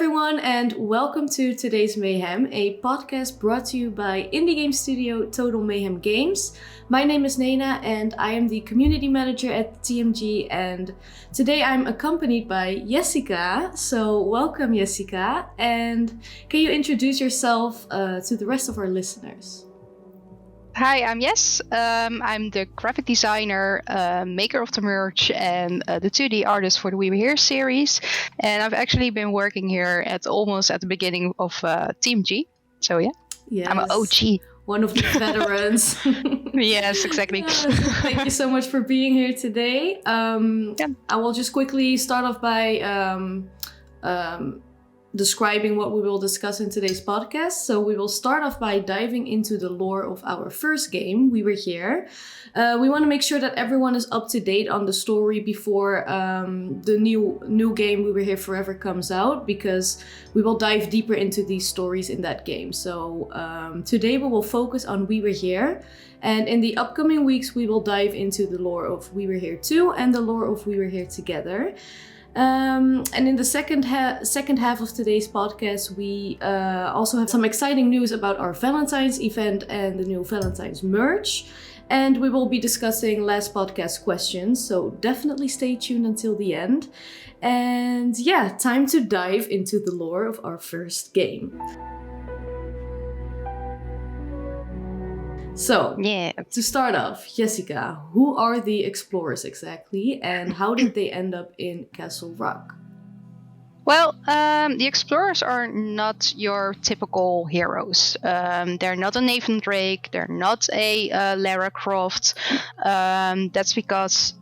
everyone, and welcome to today's Mayhem, a podcast brought to you by indie game studio Total Mayhem Games. My name is Nena, and I am the community manager at TMG, and today I'm accompanied by Jessica. So welcome, Jessica, and can you introduce yourself to the rest of our listeners? Hi, I'm Yes. I'm the graphic designer, maker of the merch, and the 2D artist for the We Were Here series. And I've actually been working here almost at the beginning of TMG. So yeah, Yes. I'm an OG. One of the veterans. Yes, exactly. Thank you so much for being here today. I will just quickly start off by describing what we will discuss in today's podcast. So we will start off by diving into the lore of our first game, We Were Here. We want to make sure that everyone is up to date on the story before the new game We Were Here Forever comes out, because we will dive deeper into these stories in that game. So today we will focus on We Were Here, and in the upcoming weeks we will dive into the lore of We Were Here 2 and the lore of We Were Here Together. And in the second half of today's podcast, we also have some exciting news about our Valentine's event and the new Valentine's merch. And we will be discussing last podcast questions, so definitely stay tuned until the end. And yeah, time to dive into the lore of our first game. So, to start off, Jessica, who are the explorers exactly, and how did they end up in Castle Rock? Well, the explorers are not your typical heroes. They're not a Nathan Drake. They're not a Lara Croft. That's because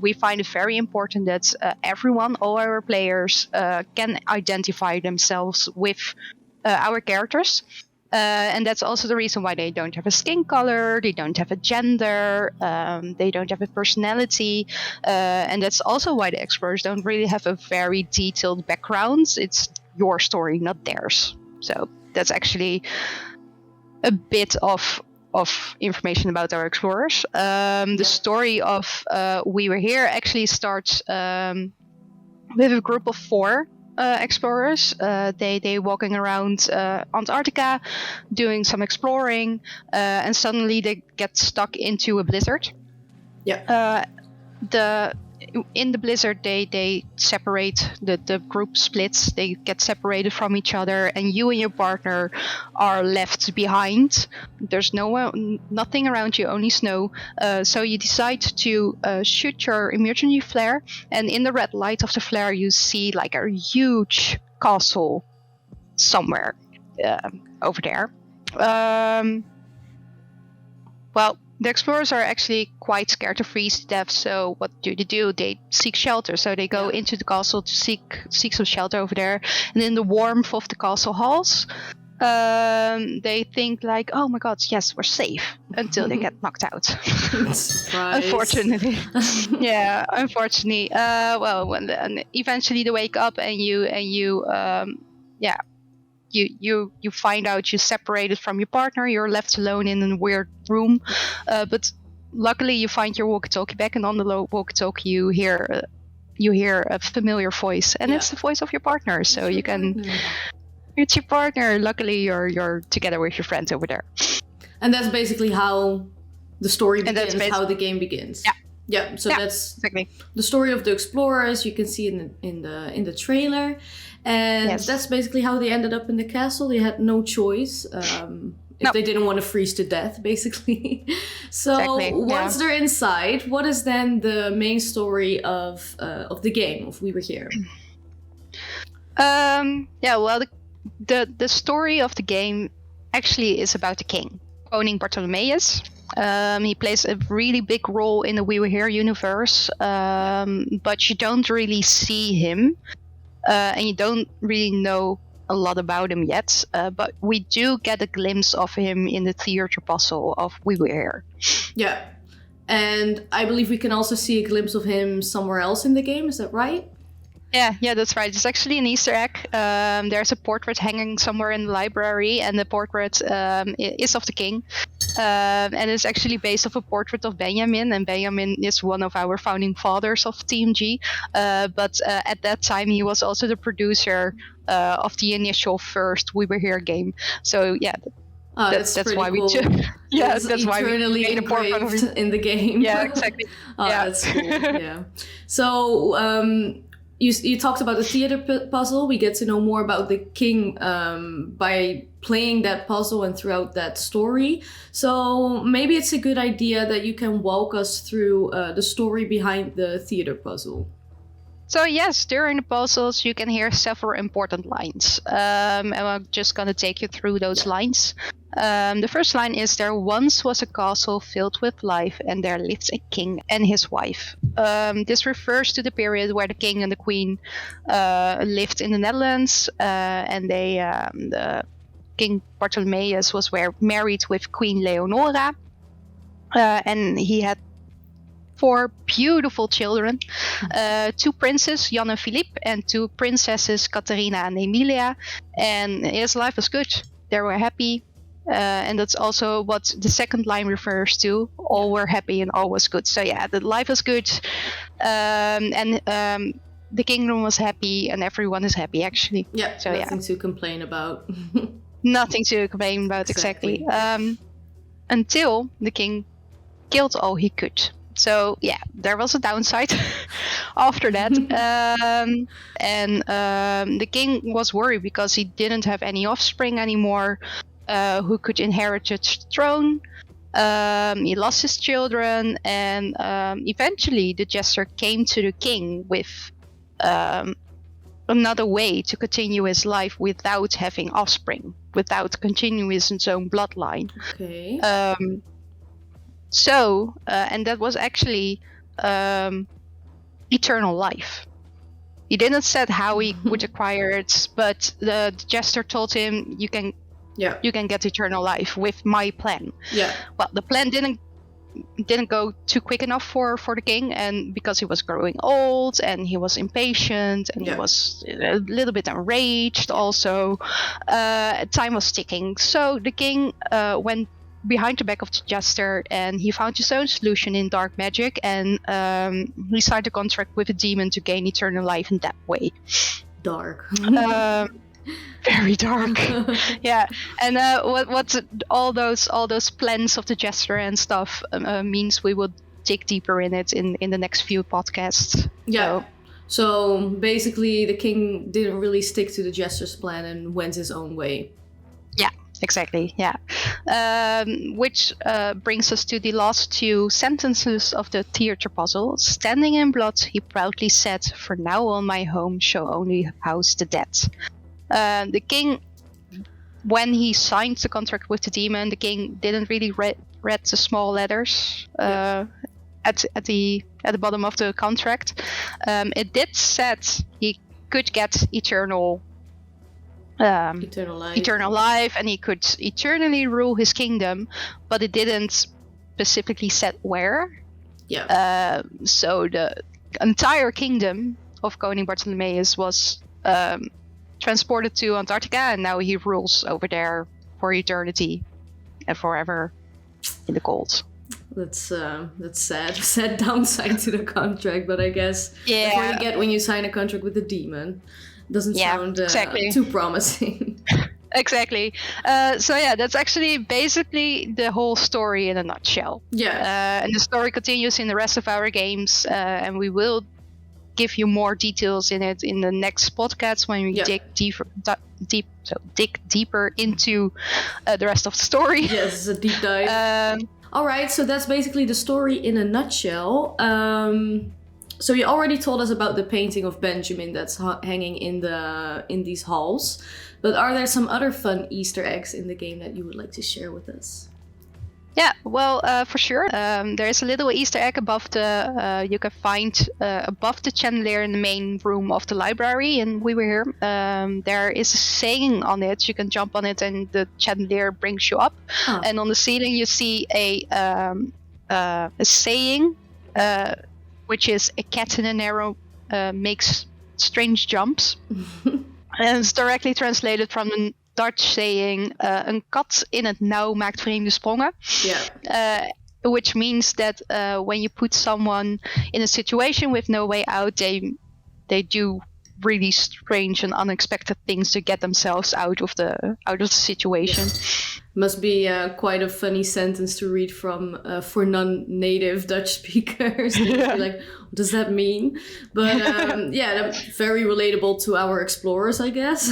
we find it very important that everyone, all our players, can identify themselves with our characters. And that's also the reason why they don't have a skin color, they don't have a gender, they don't have a personality. And that's also why the explorers don't really have a very detailed background. It's your story, not theirs. So that's actually a bit of information about our explorers. The story of We Were Here actually starts with a group of 4 explorers. They walking around Antarctica doing some exploring, and suddenly they get stuck into a blizzard. In the blizzard they separate, the group splits, they get separated from each other, and you and your partner are left behind. There's nothing around you, only snow. So you decide to shoot your emergency flare, and in the red light of the flare you see like a huge castle somewhere over there. Well, the explorers are actually quite scared to freeze to death, so what do? They seek shelter. So they go into the castle to seek some shelter over there. And in the warmth of the castle halls, they think like, oh my god, yes, we're safe, until they get knocked out. Unfortunately. Yeah, unfortunately. When eventually they wake up and you find out you're separated from your partner, you're left alone in a weird room, but luckily you find your walkie-talkie back, and on the walkie-talkie you hear a familiar voice, and it's the voice of your partner, so you can it's your partner. Luckily you're together with your friends over there, and that's basically how the story begins, how the game begins. That's exactly the story of the explorers. You can see in the trailer. And that's basically how they ended up in the castle. They had no choice if they didn't want to freeze to death, basically. So once they're inside, what is then the main story of the game, of We Were Here? The story of the game actually is about the king, Koning Bartholomeus. He plays a really big role in the We Were Here universe, but you don't really see him. And you don't really know a lot about him yet, but we do get a glimpse of him in the theater puzzle of We Were Here. Yeah, and I believe we can also see a glimpse of him somewhere else in the game, is that right? Yeah, that's right. It's actually an Easter egg. There's a portrait hanging somewhere in the library, and the portrait is of the king. And it's actually based off a portrait of Benjamin, and Benjamin is one of our founding fathers of TMG. But at that time, he was also the producer of the initial first We Were Here game. So yeah, that's why cool. that's why we made a portrait of him in the game. Yeah, exactly. That's cool. Yeah. So you talked about the theater puzzle. We get to know more about the king by playing that puzzle and throughout that story. So maybe it's a good idea that you can walk us through the story behind the theater puzzle. So yes, during the puzzles you can hear several important lines. And I'm just going to take you through those lines. The first line is, there once was a castle filled with life, and there lived a king and his wife. This refers to the period where the king and the queen lived in the Netherlands, and the King Bartholomeus was married with Queen Leonora, and he had 4 beautiful children, 2 princes, Jan and Philippe, and 2 princesses, Catharina and Emilia, and his life was good. They were happy. And that's also what the second line refers to. All were happy and all was good. So yeah, the life was good, and the kingdom was happy, and everyone is happy actually. Yeah, so nothing to complain about. Nothing to complain about, exactly. Until the king killed all he could. So yeah, there was a downside after that. And the king was worried because he didn't have any offspring anymore. Who could inherit the throne. He lost his children, and eventually the jester came to the king with another way to continue his life without having offspring, without continuing his own bloodline. Okay. And that was actually eternal life. He didn't say how he would acquire it, but the jester told him, you can get eternal life with my plan. Yeah. Well, the plan didn't go too quick enough for the king, and because he was growing old and he was impatient and he was a little bit enraged also, time was ticking. So the king went behind the back of the jester, and he found his own solution in dark magic, and he signed a contract with a demon to gain eternal life in that way. Dark. Very dark. Yeah. And what all those plans of the jester and stuff means, we will dig deeper in it in the next few podcasts. Yeah. So basically the king didn't really stick to the jester's plan and went his own way. Yeah, exactly. Yeah. Which brings us to the last 2 sentences of the theater puzzle. Standing in blood, he proudly said, "For now on my home shall only house the dead." The king, when he signed the contract with the demon, the king didn't really read the small letters at the bottom of the contract. It did said he could get eternal life, and he could eternally rule his kingdom, but it didn't specifically set where. Yeah. So the entire kingdom of Koning Bartholomeus was transported to Antarctica, and now he rules over there for eternity and forever in the cold. That's sad. Sad downside to the contract, but I guess that's what you get when you sign a contract with a demon. Doesn't sound too promising. Exactly. So yeah, that's actually basically the whole story in a nutshell. Yeah. And the story continues in the rest of our games, and we will give you more details in it in the next podcast when we dig deeper into the rest of the story. Yes, a deep dive. All right, so that's basically the story in a nutshell. So you already told us about the painting of Benjamin that's hanging in these halls, but are there some other fun Easter eggs in the game that you would like to share with us? Yeah, well, for sure. There is a little Easter egg above you can find above the chandelier in the main room of the library, and we were here. There is a saying on it. You can jump on it, and the chandelier brings you up. Oh. And on the ceiling, you see a saying, which is, "A cat in an arrow makes strange jumps. And it's directly translated from the Dutch saying, een kat in het nauw maakt vreemde sprongen. Yeah. Which means that when you put someone in a situation with no way out, they do really strange and unexpected things to get themselves out of the situation. Yeah. Must be quite a funny sentence to read from for non-native Dutch speakers. Yeah. Like, what does that mean? But yeah, very relatable to our explorers, I guess.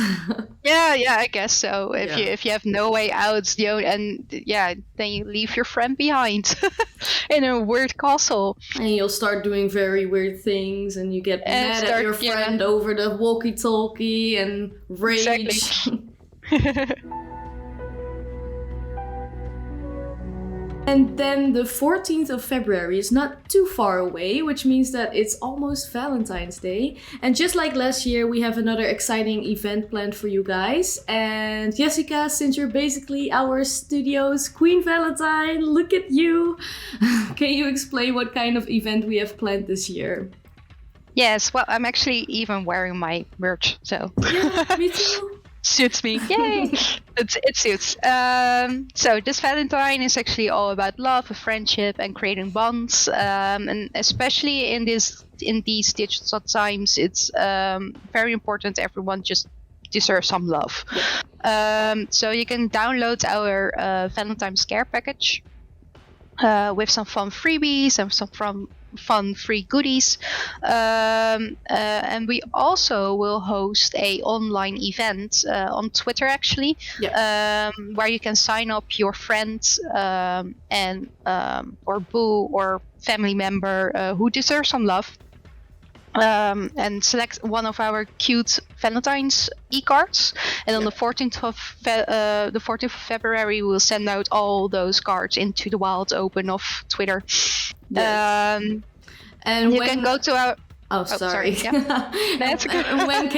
Yeah, I guess so. If you have no way out, then you leave your friend behind in a weird castle, and you'll start doing very weird things, and you get mad at your friend over the walkie-talkie and rage. Exactly. And then the 14th of February is not too far away, which means that it's almost Valentine's Day. And just like last year, we have another exciting event planned for you guys. And Jessica, since you're basically our studio's Queen Valentine, look at you. Can you explain what kind of event we have planned this year? Yes, well, I'm actually even wearing my merch, so... Yeah, me too. Suits me. Yay! It suits. So this Valentine is actually all about love, friendship, and creating bonds. And especially in these digital times, it's very important. Everyone just deserves some love. So you can download our Valentine's Care package with some fun freebies and some fun free goodies, and we also will host a online event on Twitter actually, where you can sign up your friends and or boo or family member who deserves some love, and select one of our cute Valentine's e-cards, and on the 14th of February we'll send out all those cards into the wild open of Twitter. Yes. And you can go to our... Oh, sorry. Yeah. That's good. When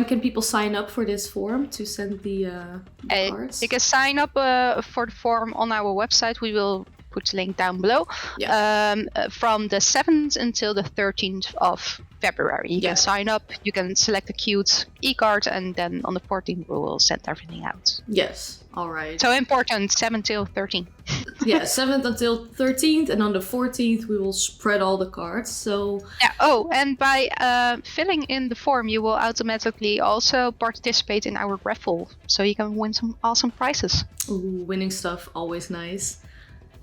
can people sign up for this form to send the cards? You can sign up for the form on our website. We will put the link down below. From the 7th until the 13th of February. You can sign up, you can select a cute e-card, and then on the 14th we will send everything out. Yes, all right. So important, 7th till 13th. Yeah, 7th until 13th, and on the 14th we will spread all the cards. So yeah. Oh, and by filling in the form, you will automatically also participate in our raffle, so you can win some awesome prizes. Ooh, winning stuff, always nice.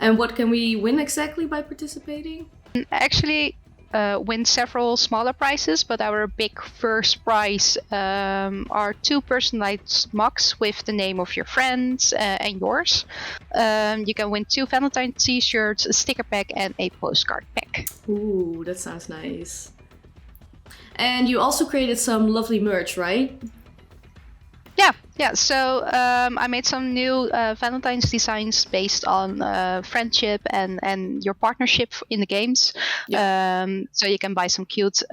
And what can we win exactly by participating? Actually, win several smaller prizes, but our big first prize are 2 personalized mugs with the name of your friends and yours. You can win 2 Valentine t-shirts, a sticker pack, and a postcard pack. Ooh, that sounds nice. And you also created some lovely merch, right? Yeah. So I made some new Valentine's designs based on friendship and your partnership in the games. So you can buy some cute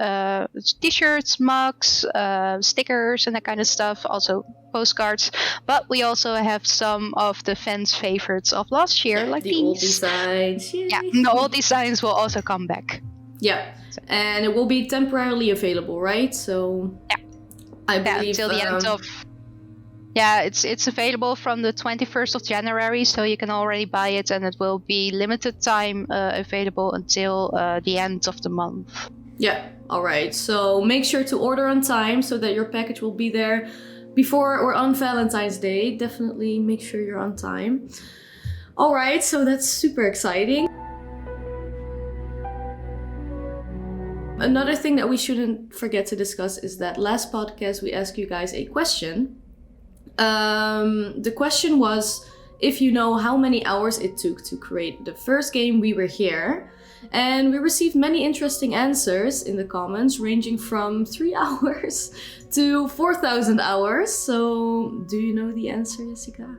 t-shirts, mugs, stickers, and that kind of stuff. Also postcards. But we also have some of the fans' favorites of last year, like the these. old designs. Yay. Yeah, the old designs will also come back. Yeah, and it will be temporarily available, right? So yeah, I believe until the end of. Yeah, it's available from the 21st of January, so you can already buy it, and it will be limited time available until the end of the month. Yeah, all right. So make sure to order on time so that your package will be there before or on Valentine's Day. Definitely make sure you're on time. All right, so that's super exciting. Another thing that we shouldn't forget to discuss is that last podcast we asked you guys a question. The question was if you know how many hours it took to create the first game We Were Here. And we received many interesting answers in the comments, ranging from 3 hours to 4,000 hours. So do you know the answer, Jessica?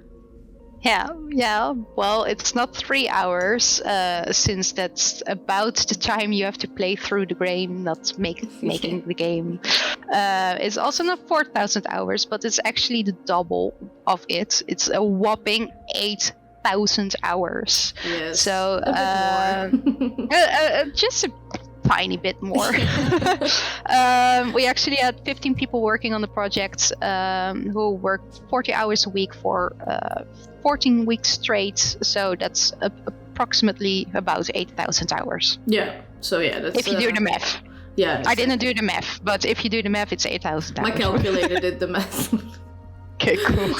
Yeah. Well, it's not 3 hours, since that's about the time you have to play through the game, not making the game. It's also not 4,000 hours, but it's actually the double of it. It's a whopping 8,000 hours. Yes. So a bit more. just tiny bit more. We actually had 15 people working on the project who worked 40 hours a week for 14 weeks straight. So that's approximately about 8,000 hours. Yeah. So yeah, that's if you do the math. Yeah. I didn't do the math, but if you do the math, it's 8,000 hours. My calculator did the math. Okay, cool.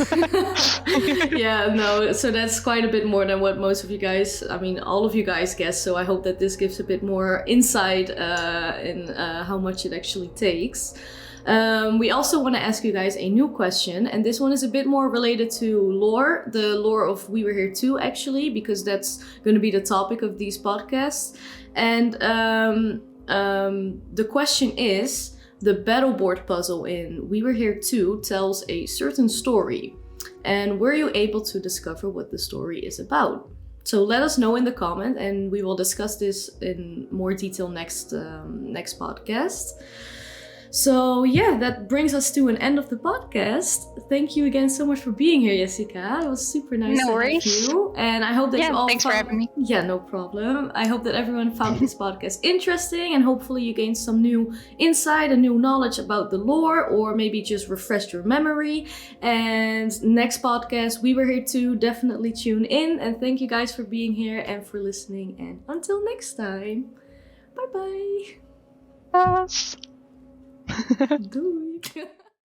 Yeah, no, so that's quite a bit more than what most of you guys, I mean, all of you guys guess. So I hope that this gives a bit more insight in how much it actually takes. We also want to ask you guys a new question, and this one is a bit more related to lore, the lore of We Were Here Too, actually, because that's going to be the topic of these podcasts. And the question is, the battle board puzzle in We Were Here Too tells a certain story. And were you able to discover what the story is about? So let us know in the comment, and we will discuss this in more detail next podcast. So yeah, that brings us to an end of the podcast. Thank you again so much for being here, Jessica. It was super nice to have you. And I hope that you all thanks for having me. Yeah, no problem. I hope that everyone found this podcast interesting, and hopefully you gained some new insight and new knowledge about the lore, or maybe just refreshed your memory. And next podcast, We Were Here Too, definitely tune in. And thank you guys for being here and for listening. And until next time, bye-bye. Yes. Do it.